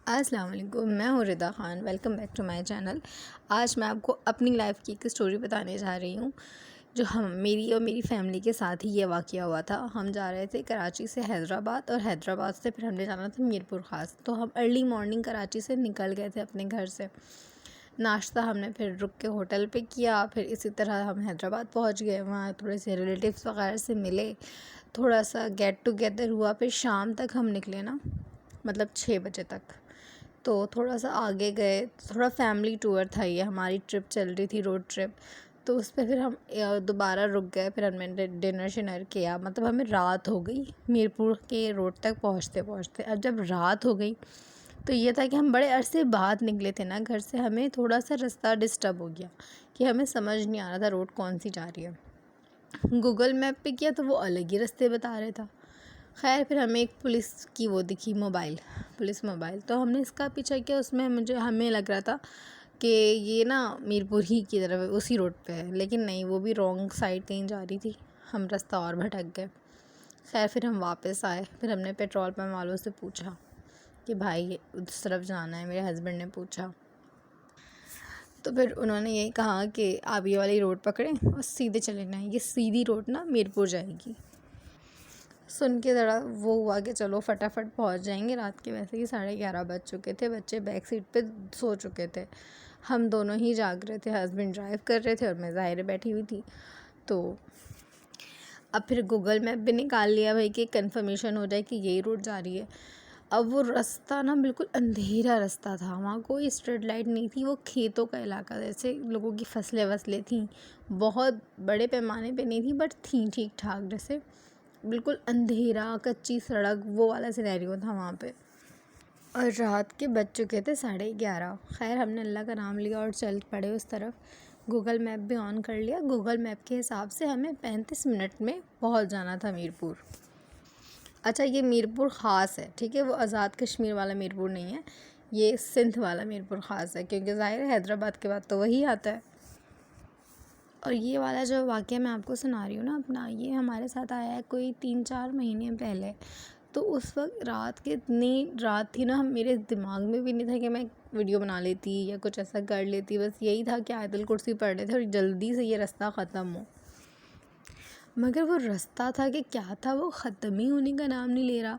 السلام علیکم، میں ہوں Raza Khan, welcome back to my channel. آج میں آپ کو اپنی لائف کی ایک اسٹوری بتانے جا رہی ہوں جو میری اور میری فیملی کے ساتھ ہی یہ واقعہ ہوا تھا۔ ہم جا رہے تھے کراچی سے حیدرآباد، اور حیدرآباد سے پھر ہم نے جانا تھا میر پور خاص۔ تو ہم ارلی مارننگ کراچی سے نکل گئے تھے اپنے گھر سے۔ ناشتہ ہم نے پھر رک کے ہوٹل پہ کیا، پھر اسی طرح ہم حیدرآباد پہنچ گئے، وہاں تھوڑے سے ریلیٹیوس وغیرہ سے ملے، تھوڑا سا گیٹ ٹوگیدر ہوا، پھر شام تک ہم نکلے نا، مطلب 6 بجے تک۔ تو تھوڑا سا آگے گئے، تھوڑا فیملی ٹور تھا، یہ ہماری ٹرپ چل رہی تھی، روڈ ٹرپ۔ تو اس پہ پھر ہم دوبارہ رک گئے، پھر ہم نے ڈنر شنر کیا، مطلب ہمیں رات ہو گئی میر پور کے روڈ تک پہنچتے پہنچتے۔ اب جب رات ہو گئی تو یہ تھا کہ ہم بڑے عرصے بعد نکلے تھے نا گھر سے، ہمیں تھوڑا سا رستہ ڈسٹرب ہو گیا کہ ہمیں سمجھ نہیں آ رہا تھا روڈ کون سی جا رہی ہے۔ گوگل میپ پہ کیا تو وہ الگ ہی رستے بتا رہا تھا۔ خیر پھر ہمیں ایک پولیس کی وہ دکھی پولیس موبائل، تو ہم نے اس کا پیچھا کیا، اس میں ہمیں لگ رہا تھا کہ یہ نا میر پور ہی کی طرف ہے، اسی روڈ پہ ہے، لیکن نہیں، وہ بھی رونگ سائڈ کہیں جا رہی تھی، ہم رستہ اور بھٹک گئے۔ خیر پھر ہم واپس آئے، پھر ہم نے پیٹرول پمپ والوں سے پوچھا کہ بھائی اس طرف جانا ہے، میرے ہسبینڈ نے پوچھا، تو پھر انہوں نے یہی کہا کہ آپ یہ والی روڈ پکڑیں اور سیدھے چلے جائیں، یہ سیدھی روڈ نا میر پور جائے گی۔ سن کے ذرا وہ ہوا کہ چلو فٹافٹ پہنچ جائیں گے، رات کے ویسے ہی 11:30 بج چکے تھے، بچے بیک سیٹ پہ سو چکے تھے، ہم دونوں ہی جاگ رہے تھے، ہسبینڈ ڈرائیو کر رہے تھے اور میں ظاہر بیٹھی ہوئی تھی۔ تو اب پھر گوگل میپ بھی نکال لیا بھائی کہ کنفرمیشن ہو جائے کہ یہی روڈ جا رہی ہے۔ اب وہ رستہ نا بالکل اندھیرا رستہ تھا، وہاں کوئی اسٹریٹ لائٹ نہیں تھی، وہ کھیتوں کا علاقہ، جیسے لوگوں کی فصلیں تھیں، بہت بڑے پیمانے پہ نہیں تھیں بٹ تھیں ٹھیک ٹھاک، جیسے بالکل اندھیرا، کچی سڑک، وہ والا سینیریو تھا وہاں پہ، اور رات کے بج چکے تھے 11:30۔ خیر ہم نے اللہ کا نام لیا اور چل پڑے اس طرف، گوگل میپ بھی آن کر لیا۔ گوگل میپ کے حساب سے ہمیں 35 منٹ میں پہنچ جانا تھا میر پور۔ اچھا یہ میر پور خاص ہے، ٹھیک ہے، وہ آزاد کشمیر والا میر پور نہیں ہے، یہ سندھ والا میر پور خاص ہے، کیونکہ ظاہر ہے حیدرآباد کے بعد تو وہی آتا ہے۔ اور یہ والا جو واقعہ میں آپ کو سنا رہی ہوں نا اپنا، یہ ہمارے ساتھ آیا ہے کوئی 3-4 مہینے پہلے۔ تو اس وقت رات کے اتنی رات تھی نا، میرے دماغ میں بھی نہیں تھا کہ میں ویڈیو بنا لیتی یا کچھ ایسا کر لیتی، بس یہی تھا کہ آیت الکرسی پڑھ رہے تھے اور جلدی سے یہ رستہ ختم ہو، مگر وہ رستہ تھا کہ کیا تھا، وہ ختم ہی ہونے کا نام نہیں لے رہا۔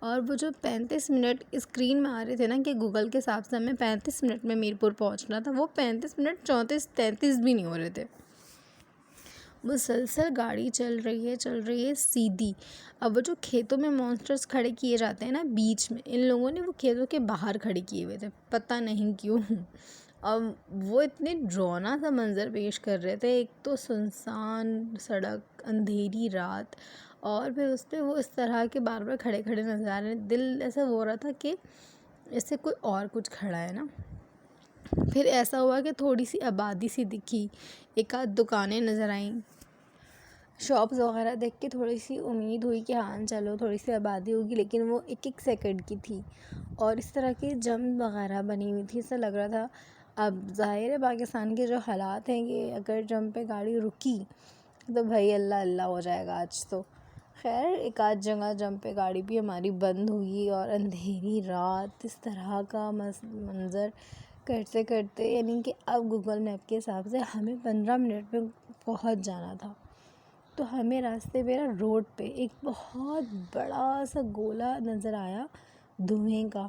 اور وہ جو 35 منٹ اسکرین میں آ رہے تھے نا کہ گوگل کے حساب سے ہمیں 35 منٹ میں میر پور پہنچنا تھا، وہ 35 منٹ 34-33 بھی نہیں ہو رہے تھے۔ مسلسل گاڑی چل رہی ہے سیدھی۔ اب وہ جو کھیتوں میں مانسٹرز کھڑے کیے جاتے ہیں نا بیچ میں، ان لوگوں نے وہ کھیتوں کے باہر کھڑے کیے ہوئے تھے، پتہ نہیں کیوں۔ اب وہ اتنے ڈراؤنا سا منظر پیش کر رہے تھے، ایک تو سنسان سڑک، اندھیری رات، اور پھر اس پہ وہ اس طرح کے بار بار کھڑے نظر آ رہے ہیں، دل ایسا ہو رہا تھا کہ اس سے کوئی اور کچھ کھڑا ہے نا۔ پھر ایسا ہوا کہ تھوڑی سی آبادی سی دکھی، ایک آدھ دکانیں نظر آئیں، شاپس وغیرہ دیکھ کے تھوڑی سی امید ہوئی کہ ہاں چلو تھوڑی سی آبادی ہوگی، لیکن وہ 1 سیکنڈ کی تھی، اور اس طرح کی جم وغیرہ بنی ہوئی تھی، ایسا لگ رہا تھا۔ اب ظاہر ہے پاکستان کے جو حالات ہیں کہ اگر جم پہ گاڑی رکی تو بھائی اللہ اللہ ہو جائے گا آج تو۔ خیر ایک آدھ جگہ جم پہ گاڑی بھی ہماری بند ہوئی، اور اندھیری رات، اس طرح کا منظر کرتے کرتے، یعنی کہ اب گوگل میپ کے حساب سے ہمیں 15 منٹ میں پہنچ جانا تھا۔ تو ہمیں راستے پہ نا روڈ پہ ایک بہت بڑا سا گولا نظر آیا دھوئیں کا،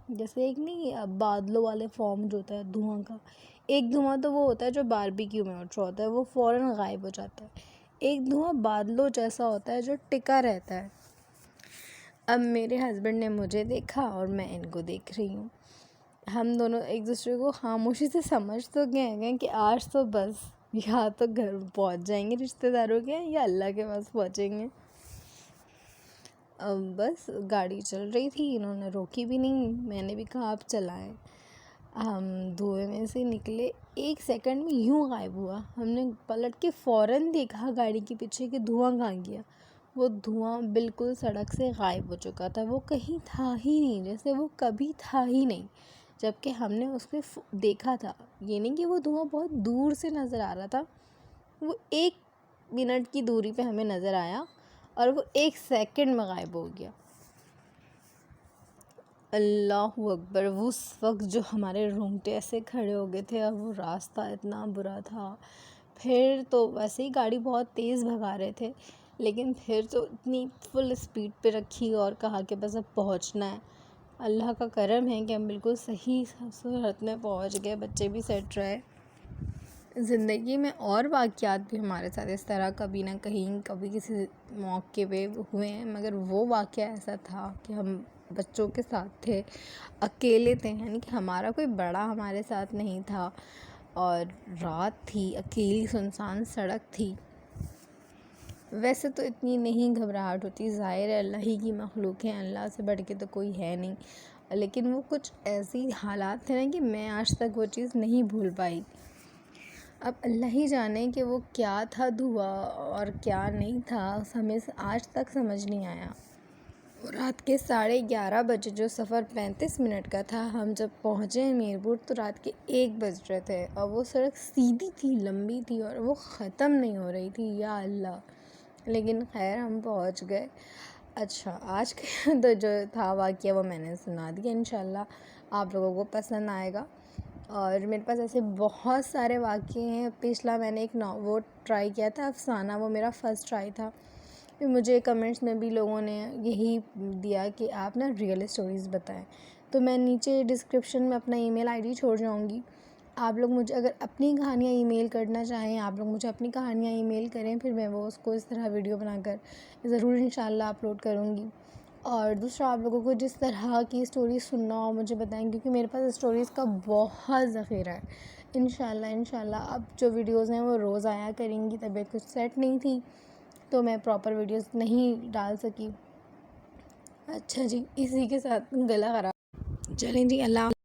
جیسے ایک نہیں بادلوں والے فارم جو ہوتا ہے دھواں کا، ایک دھواں تو وہ ہوتا ہے جو باربیکیو میں اٹھ رہا ہوتا ہے، وہ فوراً غائب ہو جاتا ہے، ایک دھواں بادلوں جیسا ہوتا ہے جو ٹکا رہتا ہے۔ اب میرے ہسبینڈ نے مجھے دیکھا اور میں ان کو دیکھ رہی ہوں، ہم دونوں ایک دوسرے کو خاموشی سے سمجھ تو گئے کہ آج تو بس یا تو گھر پہنچ جائیں گے رشتہ داروں کے یا اللہ کے پاس پہنچیں گے۔ بس گاڑی چل رہی تھی، انہوں نے روکی بھی نہیں، میں نے بھی کہا آپ چلائیں۔ ہم دھوئے میں سے نکلے، 1 سیکنڈ میں یوں غائب ہوا، ہم نے پلٹ کے فوراً دیکھا گاڑی کے پیچھے کہ دھواں کہاں گیا، وہ دھواں بالکل سڑک سے غائب ہو چکا تھا، وہ کہیں تھا ہی نہیں، جیسے وہ کبھی تھا ہی نہیں، جبکہ ہم نے اس کو دیکھا تھا، یہ نہیں کہ وہ دھواں بہت دور سے نظر آ رہا تھا، وہ 1 منٹ کی دوری پہ ہمیں نظر آیا اور وہ 1 سیکنڈ میں غائب ہو گیا۔ اللہ اکبر! اس وقت جو ہمارے رونگٹے ایسے کھڑے ہو گئے تھے، اور وہ راستہ اتنا برا تھا. پھر تو ویسے ہی گاڑی بہت تیز بھگا رہے تھے، لیکن پھر تو اتنی فل اسپیڈ پہ رکھی اور کہا کہ بس اب پہنچنا ہے. اللہ کا کرم ہے کہ ہم بالکل صحیح صورت میں پہنچ گئے، بچے بھی سیٹ رہے. زندگی میں اور واقعات بھی ہمارے ساتھ اس طرح کبھی نہ کہیں کبھی کسی موقع پہ ہوئے ہیں، مگر وہ واقعہ ایسا تھا کہ ہم بچوں کے ساتھ تھے، اکیلے تھے، یعنی کہ ہمارا کوئی بڑا ہمارے ساتھ نہیں تھا، اور رات تھی، اکیلی سنسان سڑک تھی. ویسے تو اتنی نہیں گھبراہٹ ہوتی، ظاہر ہے اللہ ہی کی مخلوق ہیں، اللہ سے بڑھ کے تو کوئی ہے نہیں، لیکن وہ کچھ ایسی حالات تھے نا کہ میں آج تک وہ چیز نہیں بھول پائی. اب اللہ ہی جانے کہ وہ کیا تھا دھواں اور کیا نہیں تھا، ہمیں آج تک سمجھ نہیں آیا. رات کے 11:30 بجے، جو سفر 35 منٹ کا تھا، ہم جب پہنچے میرپور تو رات کے 1 بج رہے تھے، اور وہ سڑک سیدھی تھی، لمبی تھی، اور وہ ختم نہیں ہو رہی تھی. یا اللہ! لیکن خیر ہم پہنچ گئے. اچھا، آج کا تو جو تھا واقعہ وہ میں نے سنا دیا. انشاءاللہ آپ لوگوں کو پسند آئے گا. اور میرے پاس ایسے بہت سارے واقعے ہیں. پچھلا میں نے ایک وہ ٹرائی کیا تھا افسانہ، وہ میرا فرسٹ ٹرائی تھا. پھر مجھے کمنٹس میں بھی لوگوں نے یہی دیا کہ آپ نا ریئل اسٹوریز بتائیں، تو میں نیچے ڈسکرپشن میں اپنا ای میل آئی ڈی چھوڑ جاؤں گی. آپ لوگ مجھے اگر اپنی کہانیاں ای میل کرنا چاہیں، آپ لوگ مجھے اپنی کہانیاں ای میل کریں، پھر میں وہ اس کو اس طرح ویڈیو بنا کر ضرور انشاءاللہ اپلوڈ کروں گی. اور دوسرا، آپ لوگوں کو جس طرح کی اسٹوریز سننا ہو مجھے بتائیں، کیونکہ میرے پاس اسٹوریز کا بہت ذخیرہ ہے. انشاءاللہ اب جو ویڈیوز ہیں وہ روز آیا کریں گی. طبیعت کچھ سیٹ نہیں تھی تو میں پراپر ویڈیوز نہیں ڈال سکی. اچھا جی، اسی کے ساتھ گلا خراب. چلیں جی، اللہ